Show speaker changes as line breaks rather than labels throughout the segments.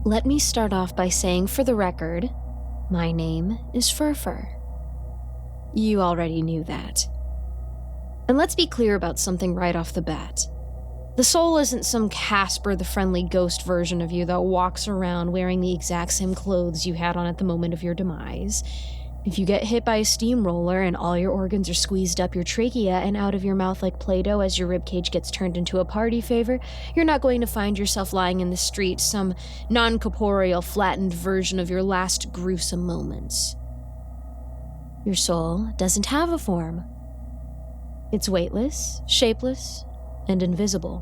Let me start off by saying, for the record, my name is Furfur. You already knew that. And let's be clear about something right off the bat. The soul isn't some Casper the Friendly Ghost version of you that walks around wearing the exact same clothes you had on at the moment of your demise. If you get hit by a steamroller and all your organs are squeezed up your trachea and out of your mouth like Play-Doh as your ribcage gets turned into a party favor, you're not going to find yourself lying in the street, some non-corporeal, flattened version of your last gruesome moments. Your soul doesn't have a form. It's weightless, shapeless, and invisible.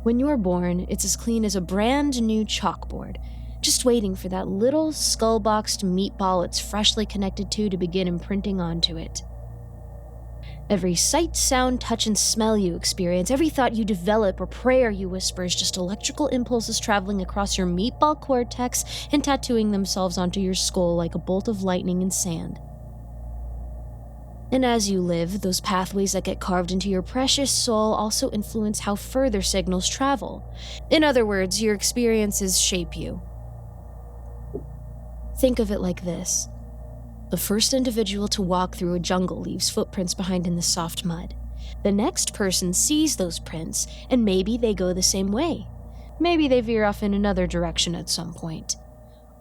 When you're born, it's as clean as a brand new chalkboard, just waiting for that little skull-boxed meatball it's freshly connected to begin imprinting onto it. Every sight, sound, touch, and smell you experience, every thought you develop or prayer you whisper is just electrical impulses traveling across your meatball cortex and tattooing themselves onto your skull like a bolt of lightning in sand. And as you live, those pathways that get carved into your precious soul also influence how further signals travel. In other words, your experiences shape you. Think of it like this. The first individual to walk through a jungle leaves footprints behind in the soft mud. The next person sees those prints, and maybe they go the same way. Maybe they veer off in another direction at some point.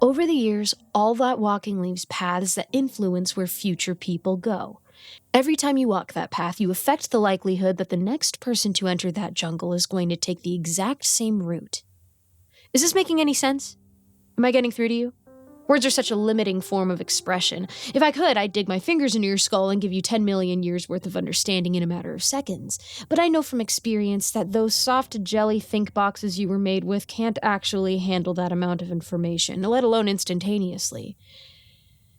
Over the years, all that walking leaves paths that influence where future people go. Every time you walk that path, you affect the likelihood that the next person to enter that jungle is going to take the exact same route. Is this making any sense? Am I getting through to you? Words are such a limiting form of expression. If I could, I'd dig my fingers into your skull and give you 10 million years worth of understanding in a matter of seconds. But I know from experience that those soft jelly think boxes you were made with can't actually handle that amount of information, let alone instantaneously.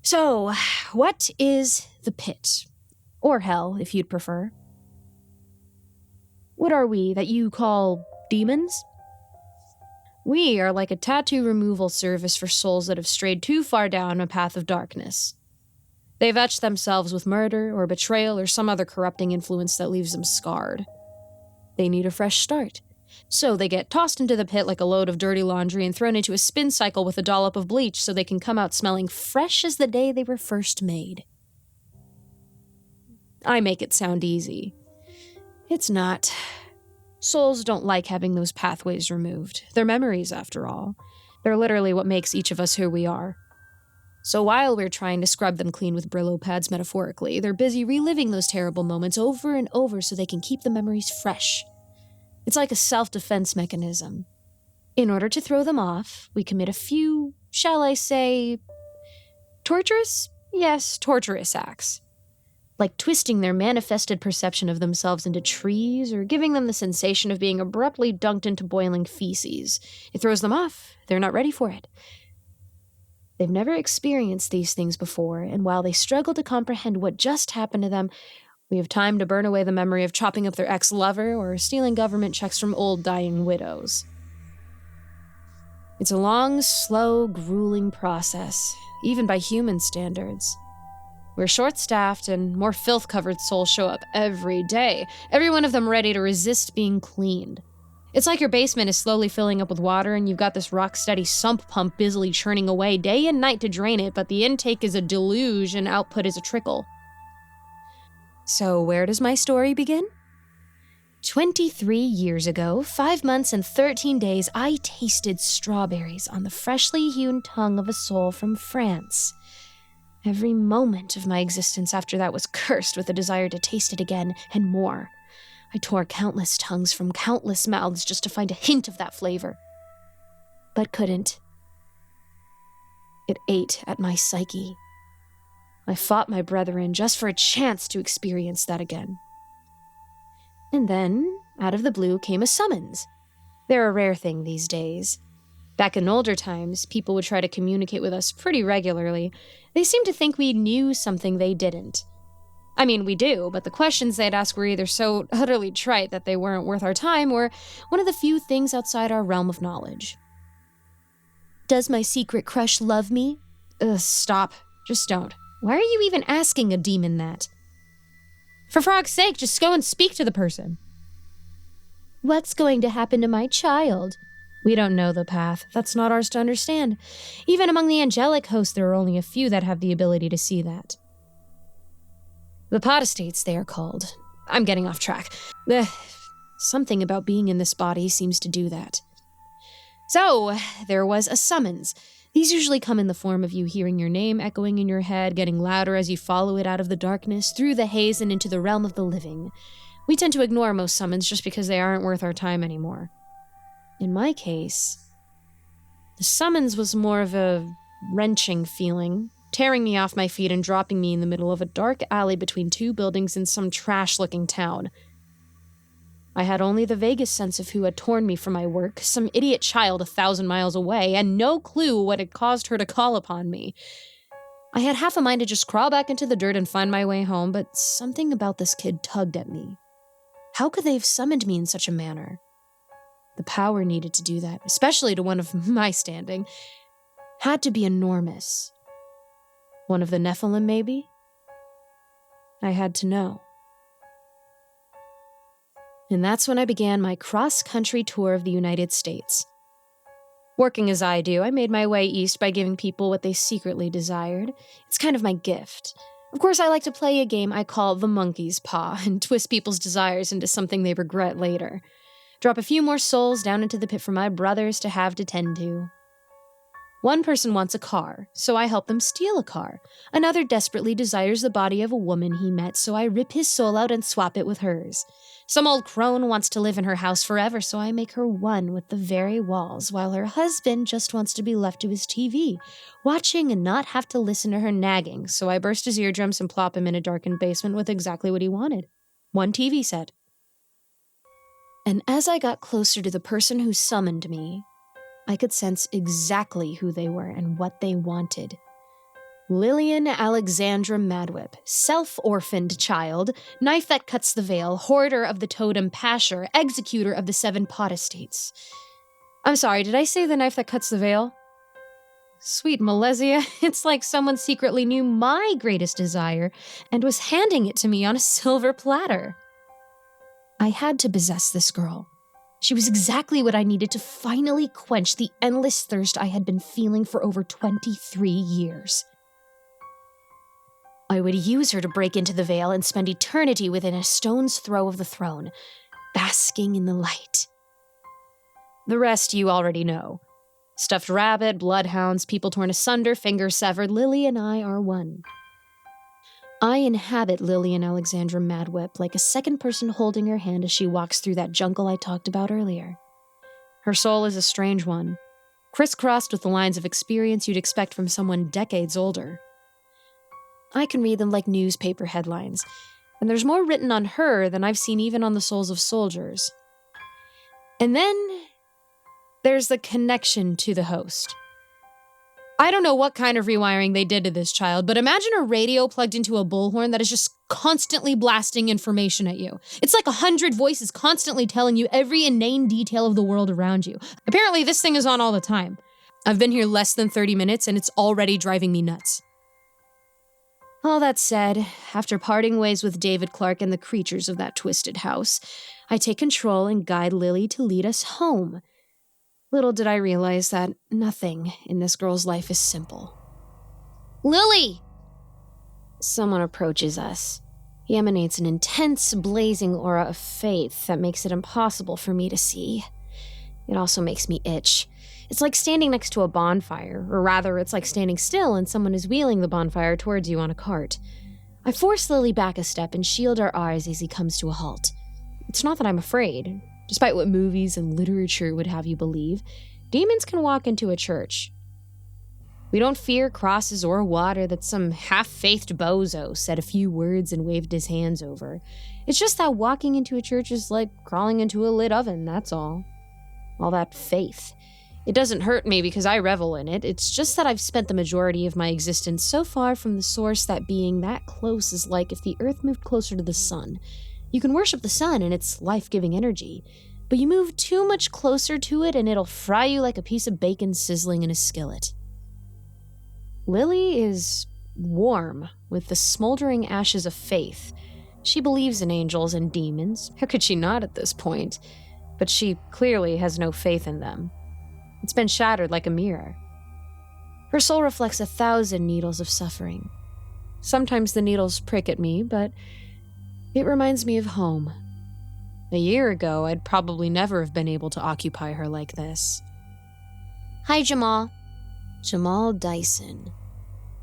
So, what is the pit? Or hell, if you'd prefer. What are we that you call demons? We are like a tattoo removal service for souls that have strayed too far down a path of darkness. They've etched themselves with murder or betrayal or some other corrupting influence that leaves them scarred. They need a fresh start. So they get tossed into the pit like a load of dirty laundry and thrown into a spin cycle with a dollop of bleach so they can come out smelling fresh as the day they were first made. I make it sound easy. It's not. Souls don't like having those pathways removed. They're memories, after all. They're literally what makes each of us who we are. So while we're trying to scrub them clean with Brillo pads metaphorically, they're busy reliving those terrible moments over and over so they can keep the memories fresh. It's like a self-defense mechanism. In order to throw them off, we commit a few, shall I say, torturous? Yes, torturous acts. Like twisting their manifested perception of themselves into trees or giving them the sensation of being abruptly dunked into boiling feces. It throws them off. They're not ready for it. They've never experienced these things before, and while they struggle to comprehend what just happened to them, we have time to burn away the memory of chopping up their ex-lover or stealing government checks from old dying widows. It's a long, slow, grueling process, even by human standards. We're short-staffed, and more filth-covered souls show up every day, every one of them ready to resist being cleaned. It's like your basement is slowly filling up with water, and you've got this rock-steady sump pump busily churning away day and night to drain it, but the intake is a deluge and output is a trickle. So where does my story begin? 23 years ago, 5 months and 13 days, I tasted strawberries on the freshly hewn tongue of a soul from France. Every moment of my existence after that was cursed with a desire to taste it again and more. I tore countless tongues from countless mouths just to find a hint of that flavor. But couldn't. It ate at my psyche. I fought my brethren just for a chance to experience that again. And then, out of the blue, came a summons. They're a rare thing these days. Back in older times, people would try to communicate with us pretty regularly. They seemed to think we knew something they didn't. I mean, we do, but the questions they'd ask were either so utterly trite that they weren't worth our time, or one of the few things outside our realm of knowledge. Does my secret crush love me? Stop. Just don't. Why are you even asking a demon that? For frog's sake, just go and speak to the person. What's going to happen to my child? We don't know the path. That's not ours to understand. Even among the angelic hosts, there are only a few that have the ability to see that. The podostates, they are called. I'm getting off track. Something about being in this body seems to do that. So, there was a summons. These usually come in the form of you hearing your name echoing in your head, getting louder as you follow it out of the darkness, through the haze and into the realm of the living. We tend to ignore most summons just because they aren't worth our time anymore. In my case, the summons was more of a wrenching feeling, tearing me off my feet and dropping me in the middle of a dark alley between two buildings in some trash-looking town. I had only the vaguest sense of who had torn me from my work, some idiot child 1,000 miles away, and no clue what had caused her to call upon me. I had half a mind to just crawl back into the dirt and find my way home, but something about this kid tugged at me. How could they have summoned me in such a manner? The power needed to do that, especially to one of my standing, had to be enormous. One of the Nephilim, maybe? I had to know. And that's when I began my cross-country tour of the United States. Working as I do, I made my way east by giving people what they secretly desired. It's kind of my gift. Of course, I like to play a game I call the monkey's paw and twist people's desires into something they regret later. Drop a few more souls down into the pit for my brothers to have to tend to. One person wants a car, so I help them steal a car. Another desperately desires the body of a woman he met, so I rip his soul out and swap it with hers. Some old crone wants to live in her house forever, so I make her one with the very walls, while her husband just wants to be left to his TV, watching and not have to listen to her nagging, so I burst his eardrums and plop him in a darkened basement with exactly what he wanted. One TV set. And as I got closer to the person who summoned me, I could sense exactly who they were and what they wanted. Lillian Alexandra Madwhip, self-orphaned child, knife that cuts the veil, hoarder of the totem Pasher, executor of the 7 podostates. I'm sorry, did I say the knife that cuts the veil? Sweet Malesia, it's like someone secretly knew my greatest desire and was handing it to me on a silver platter. I had to possess this girl. She was exactly what I needed to finally quench the endless thirst I had been feeling for over 23 years. I would use her to break into the veil and spend eternity within a stone's throw of the throne, basking in the light. The rest you already know. Stuffed rabbit, bloodhounds, people torn asunder, fingers severed, Lily and I are one. I inhabit Lillian Alexandra Madwhip like a second person holding her hand as she walks through that jungle I talked about earlier. Her soul is a strange one, crisscrossed with the lines of experience you'd expect from someone decades older. I can read them like newspaper headlines, and there's more written on her than I've seen even on the souls of soldiers. And then there's the connection to the host. I don't know what kind of rewiring they did to this child, but imagine a radio plugged into a bullhorn that is just constantly blasting information at you. It's like 100 voices constantly telling you every inane detail of the world around you. Apparently, this thing is on all the time. I've been here less than 30 minutes, and it's already driving me nuts. All that said, after parting ways with David Clark and the creatures of that twisted house, I take control and guide Lily to lead us home. Little did I realize that nothing in this girl's life is simple. Lily! Someone approaches us. He emanates an intense, blazing aura of faith that makes it impossible for me to see. It also makes me itch. It's like standing next to a bonfire, or rather, it's like standing still and someone is wheeling the bonfire towards you on a cart. I force Lily back a step and shield our eyes as he comes to a halt. It's not that I'm afraid. Despite what movies and literature would have you believe, demons can walk into a church. We don't fear crosses or water that some half-faithed bozo said a few words and waved his hands over. It's just that walking into a church is like crawling into a lit oven, that's all. All that faith. It doesn't hurt me because I revel in it. It's just that I've spent the majority of my existence so far from the source that being that close is like if the earth moved closer to the sun. You can worship the sun and its life-giving energy, but you move too much closer to it and it'll fry you like a piece of bacon sizzling in a skillet. Lily is warm with the smoldering ashes of faith. She believes in angels and demons. How could she not at this point? But she clearly has no faith in them. It's been shattered like a mirror. Her soul reflects 1,000 needles of suffering. Sometimes the needles prick at me, but it reminds me of home. A year ago, I'd probably never have been able to occupy her like this.
Hi, Jamal.
Jamal Dyson.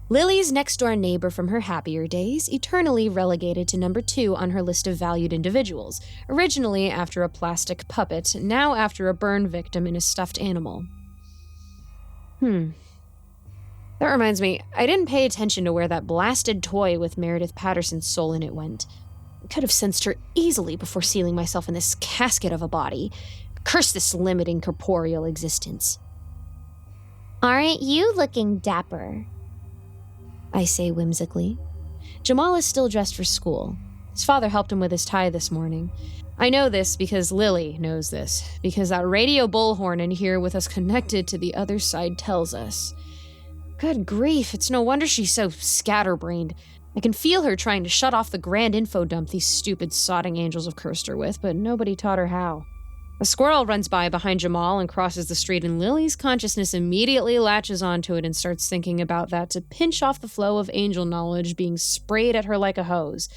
Lily's next-door neighbor from her happier days, eternally relegated to number 2 on her list of valued individuals, originally after a plastic puppet, now after a burn victim in a stuffed animal. That reminds me, I didn't pay attention to where that blasted toy with Meredith Patterson's soul in it went. I could have sensed her easily before sealing myself in this casket of a body. Curse this limiting corporeal existence.
Aren't you looking dapper?
I say whimsically. Jamal is still dressed for school. His father helped him with his tie this morning. I know this because Lily knows this, because that radio bullhorn in here with us connected to the other side tells us. Good grief, it's no wonder she's so scatterbrained. I can feel her trying to shut off the grand info dump these stupid sodding angels have cursed her with, but nobody taught her how. A squirrel runs by behind Jamal and crosses the street, and Lily's consciousness immediately latches onto it and starts thinking about that to pinch off the flow of angel knowledge being sprayed at her like a hose.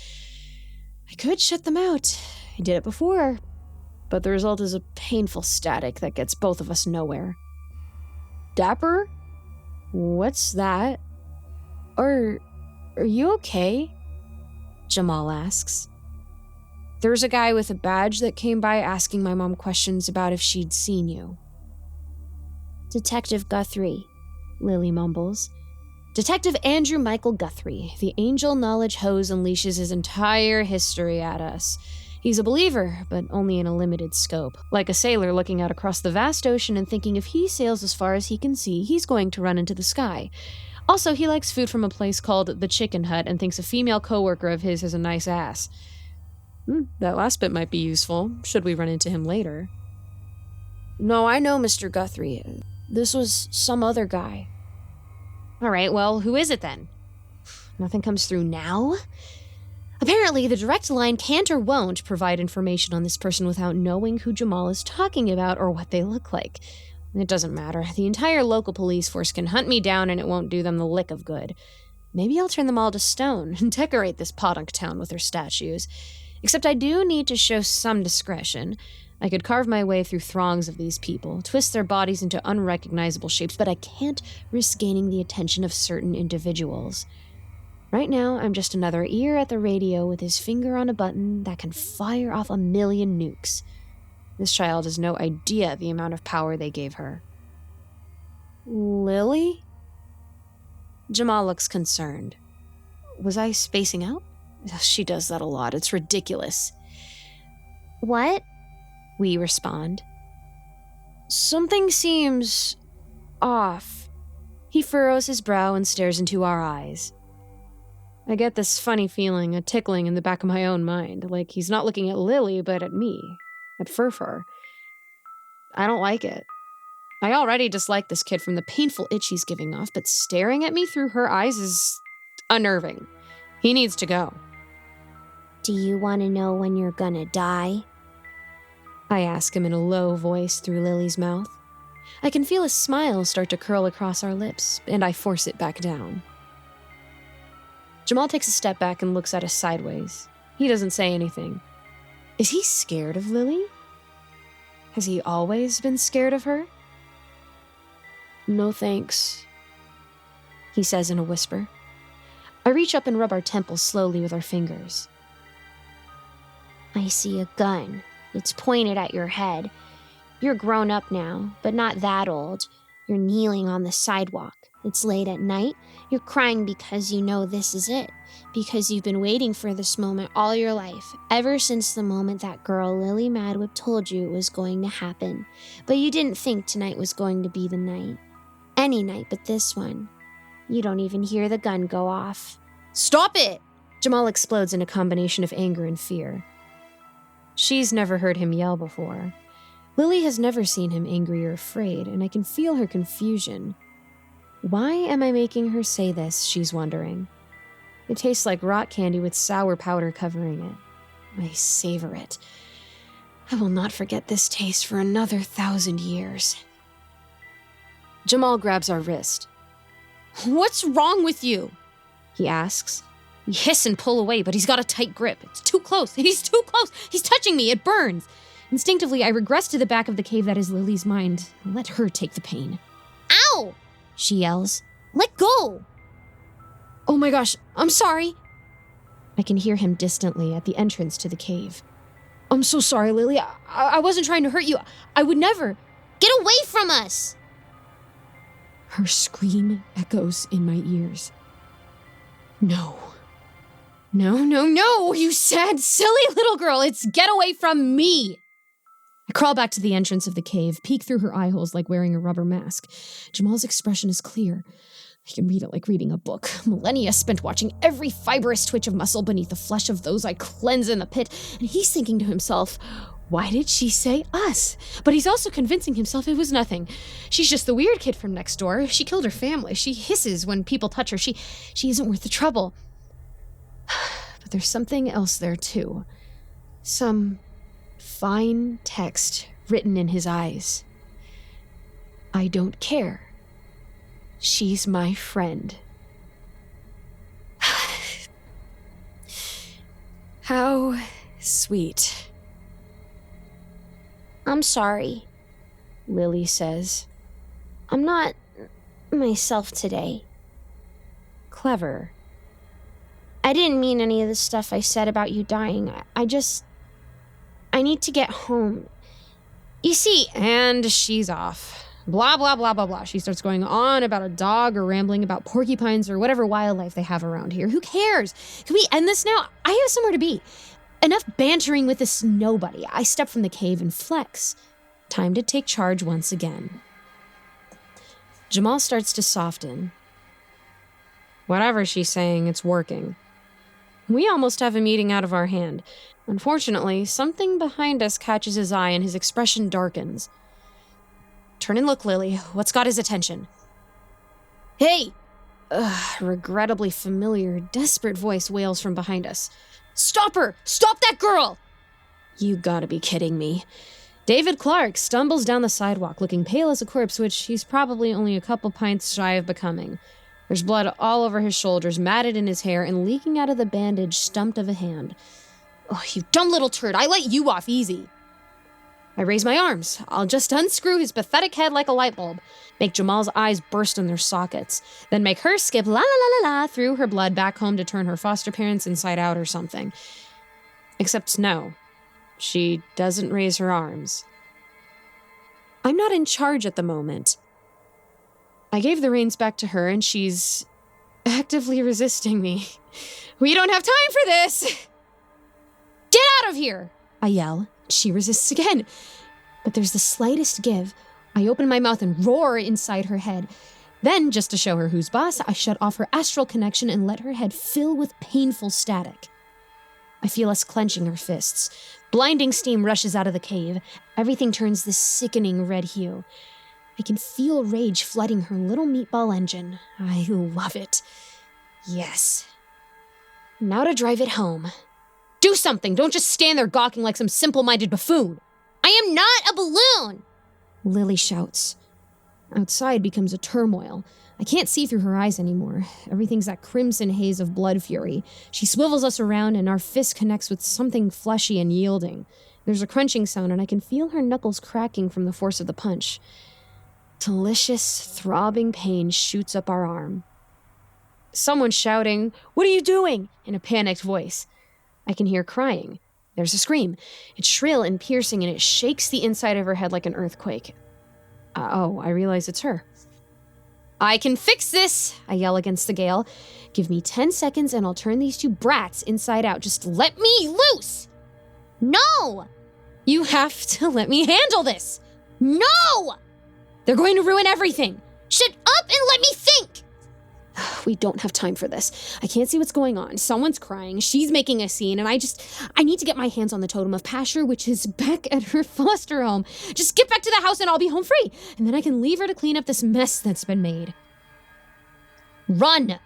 I could shut them out. I did it before, but the result is a painful static that gets both of us nowhere. Dapper? What's that? Are you okay? Jamal asks. There's a guy with a badge that came by asking my mom questions about if she'd seen you.
Detective Guthrie,
Lily mumbles. Detective Andrew Michael Guthrie, the angel knowledge hose, unleashes his entire history at us. He's a believer, but only in a limited scope. Like a sailor looking out across the vast ocean and thinking if he sails as far as he can see, he's going to run into the sky. Also, he likes food from a place called the Chicken Hut and thinks a female coworker of his has a nice ass. That last bit might be useful, should we run into him later. No, I know Mr. Guthrie. This was some other guy. All right, well, who is it then? Nothing comes through now? Apparently, the direct line can't or won't provide information on this person without knowing who Jamal is talking about or what they look like. It doesn't matter. The entire local police force can hunt me down and it won't do them the lick of good. Maybe I'll turn them all to stone and decorate this podunk town with their statues. Except I do need to show some discretion. I could carve my way through throngs of these people, twist their bodies into unrecognizable shapes, but I can't risk gaining the attention of certain individuals. Right now, I'm just another ear at the radio with his finger on a button that can fire off 1,000,000 nukes. This child has no idea the amount of power they gave her. Lily? Jamal looks concerned. Was I spacing out? She does that a lot. It's ridiculous.
What?
We respond. Something seems off. He furrows his brow and stares into our eyes. I get this funny feeling, a tickling in the back of my own mind, like he's not looking at Lily, but at me, at Fur. I don't like it. I already dislike this kid from the painful itch he's giving off, but staring at me through her eyes is unnerving. He needs to go.
Do you want to know when you're gonna die?
I ask him in a low voice through Lily's mouth. I can feel a smile start to curl across our lips, and I force it back down. Jamal takes a step back and looks at us sideways. He doesn't say anything. Is he scared of Lily? Has he always been scared of her? No thanks, he says in a whisper. I reach up and rub our temples slowly with our fingers.
I see a gun. It's pointed at your head. You're grown up now, but not that old. You're kneeling on the sidewalk. It's late at night. You're crying because you know this is it. Because you've been waiting for this moment all your life, ever since the moment that girl Lily Madwhip told you it was going to happen. But you didn't think tonight was going to be the night. Any night but this one. You don't even hear the gun go off.
Stop it! Jamal explodes in a combination of anger and fear. She's never heard him yell before. Lily has never seen him angry or afraid, and I can feel her confusion. Why am I making her say this, she's wondering. It tastes like rock candy with sour powder covering it. I savor it. I will not forget this taste for another 1,000 years. Jamal grabs our wrist. "What's wrong with you?" he asks. We hiss and pull away, but he's got a tight grip. It's too close. He's too close. He's touching me. It burns. Instinctively, I regress to the back of the cave that is Lily's mind. Let her take the pain.
Ow! She yells. Let go!
Oh my gosh, I'm sorry. I can hear him distantly at the entrance to the cave. I'm so sorry, Lily. I wasn't trying to hurt you. I would never.
Get away from us!
Her scream echoes in my ears. No. No, you sad, silly little girl. It's get away from me. I crawl back to the entrance of the cave, peek through her eye holes like wearing a rubber mask. Jamal's expression is clear. I can read it like reading a book. Millennia spent watching every fibrous twitch of muscle beneath the flesh of those I cleanse in the pit, and he's thinking to himself, why did she say us? But he's also convincing himself it was nothing. She's just the weird kid from next door. She killed her family. She hisses when people touch her. She isn't worth the trouble. But there's something else there, too. Some fine text written in his eyes. I don't care. She's my friend. How sweet.
I'm sorry,
Lily says.
I'm not myself today.
Clever.
I didn't mean any of the stuff I said about you dying. I need to get home. You see,
and she's off. Blah, blah, blah, blah, blah. She starts going on about a dog or rambling about porcupines or whatever wildlife they have around here. Who cares? Can we end this now? I have somewhere to be. Enough bantering with this nobody. I step from the cave and flex. Time to take charge once again. Jamal starts to soften. Whatever she's saying, it's working. We almost have a meeting out of our hand. Unfortunately, something behind us catches his eye and his expression darkens. Turn and look, Lily. What's got his attention? Hey! Regrettably familiar, desperate voice wails from behind us. Stop her! Stop that girl! You gotta be kidding me. David Clark stumbles down the sidewalk, looking pale as a corpse, which he's probably only a couple pints shy of becoming. There's blood all over his shoulders, matted in his hair, and leaking out of the bandage stumped of a hand. Oh, you dumb little turd. I let you off easy. I raise my arms. I'll just unscrew his pathetic head like a light bulb, make Jamal's eyes burst in their sockets, then make her skip la la la la la through her blood back home to turn her foster parents inside out or something. Except no, she doesn't raise her arms. I'm not in charge at the moment. I gave the reins back to her and she's actively resisting me. We don't have time for this! Get out of here! I yell. She resists again. But there's the slightest give. I open my mouth and roar inside her head. Then, just to show her who's boss, I shut off her astral connection and let her head fill with painful static. I feel us clenching her fists. Blinding steam rushes out of the cave. Everything turns this sickening red hue. I can feel rage flooding her little meatball engine. I love it. Yes. Now to drive it home. Do something! Don't just stand there gawking like some simple-minded buffoon!
I am not a balloon!
Lily shouts. Outside becomes a turmoil. I can't see through her eyes anymore. Everything's that crimson haze of blood fury. She swivels us around and our fist connects with something fleshy and yielding. There's a crunching sound and I can feel her knuckles cracking from the force of the punch. Delicious, throbbing pain shoots up our arm. Someone's shouting, "What are you doing?" in a panicked voice. I can hear crying. There's a scream. It's shrill and piercing, and it shakes the inside of her head like an earthquake. I realize it's her. I can fix this, I yell against the gale. Give me 10 seconds and I'll turn these two brats inside out. Just let me loose!
No!
You have to let me handle this!
No!
They're going to ruin everything!
Shut up and let me think!
We don't have time for this. I can't see what's going on. Someone's crying. She's making a scene, and I need to get my hands on the totem of Pasture, which is back at her foster home. Just get back to the house and I'll be home free, and then I can leave her to clean up this mess that's been made. Run!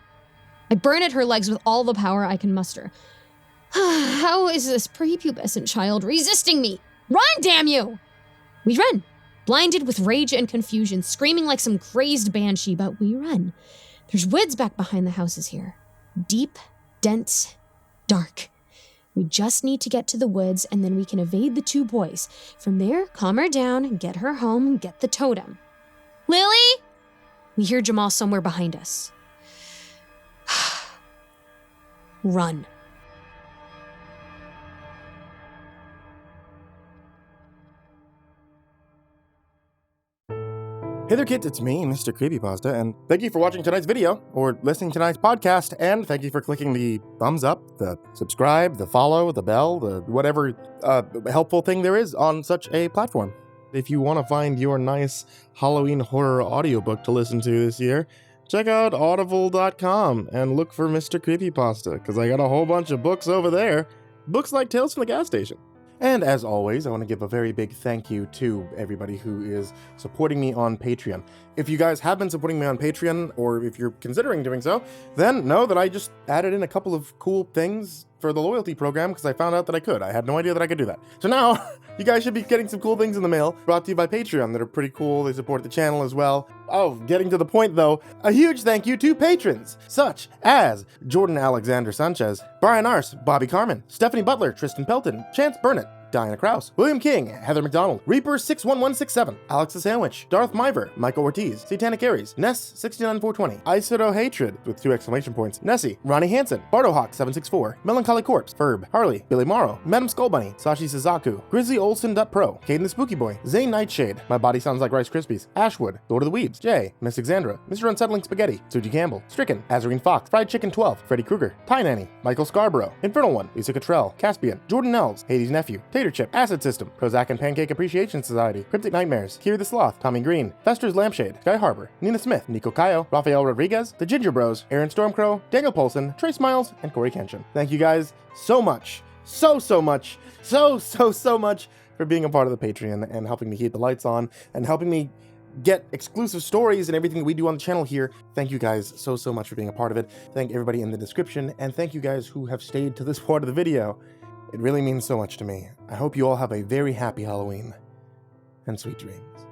I burn at her legs with all the power I can muster. How is this prepubescent child resisting me? Run, damn you! We run. blinded with rage and confusion, screaming like some crazed banshee, but we run. There's woods back behind the houses here. Deep, dense, dark. We just need to get to the woods, and then we can evade the 2 boys. From there, calm her down, get her home, and get the totem. Lily? We hear Jamal somewhere behind us. Run.
Hey there kids, it's me, MrCreepyPasta, and thank you for watching tonight's video, or listening to tonight's podcast, and thank you for clicking the thumbs up, the subscribe, the follow, the bell, the whatever helpful thing there is on such a platform. If you want to find your nice Halloween horror audiobook to listen to this year, check out audible.com and look for MrCreepyPasta, because I got a whole bunch of books over there. Books like Tales from the Gas Station. And as always, I want to give a very big thank you to everybody who is supporting me on Patreon. If you guys have been supporting me on Patreon, or if you're considering doing so, then know that I just added in a couple of cool things for the loyalty program because I found out that I could. I had no idea that I could do that. So now, you guys should be getting some cool things in the mail brought to you by Patreon that are pretty cool. They support the channel as well. Oh, getting to the point though, a huge thank you to patrons, such as Jordan Alexander Sanchez, Brian Arce, Bobby Karman, Stephanie Butler, Tristain Pelton, Chance Burnett, Diana Kraus, William King, Heather McDonald, Reaper61167, Alex the Sandwich, Darth Miver, Michael Ortiz, Satanic Aries, Ness69420, aisodoehtraed with 2 exclamation points, Nessie, Ronnie Hansen, Bardohawk764, Melancholy Corpse, Ferb, Harley, Billy Morrow, Madam Skullbunny, Sashi Sazaku, Grizzly Olsen.pro, Kayden the Spooky Boy, Zane Nightshade, My Body Sounds Like Rice Krispies, Ashwood, Lord of the Weebs, Jay, Miss Exandra, Mr. Unsettling Spaghetti, Suji Campbell, Stricken, Azarine Fox, Fried Chicken 12, Freddy Krueger, Pie Nanny, Michael Scarborough, Infernal One, Lisa Cottrell, Caspian, Jordan Elves, Hades Nephew, Tater Chip, Acid System, Prozac and Pancake Appreciation Society, Cryptic Nightmares, Kiri the Sloth, Tommy Green, Fester's Lampshade, Sky Harbor, Nina Smith, Nico Cayo, Rafael Rodriguez, The Ginger Bros, Aaron Stormcrow, Daniel Polson, Trey Smiles, and Corey Kenshin. Thank you guys so much, so much for being a part of the Patreon and helping me keep the lights on and helping me get exclusive stories and everything we do on the channel here. Thank you guys so much for being a part of it. Thank everybody in the description, and thank you guys who have stayed to this part of the video. It really means so much to me. I hope you all have a very happy Halloween and sweet dreams.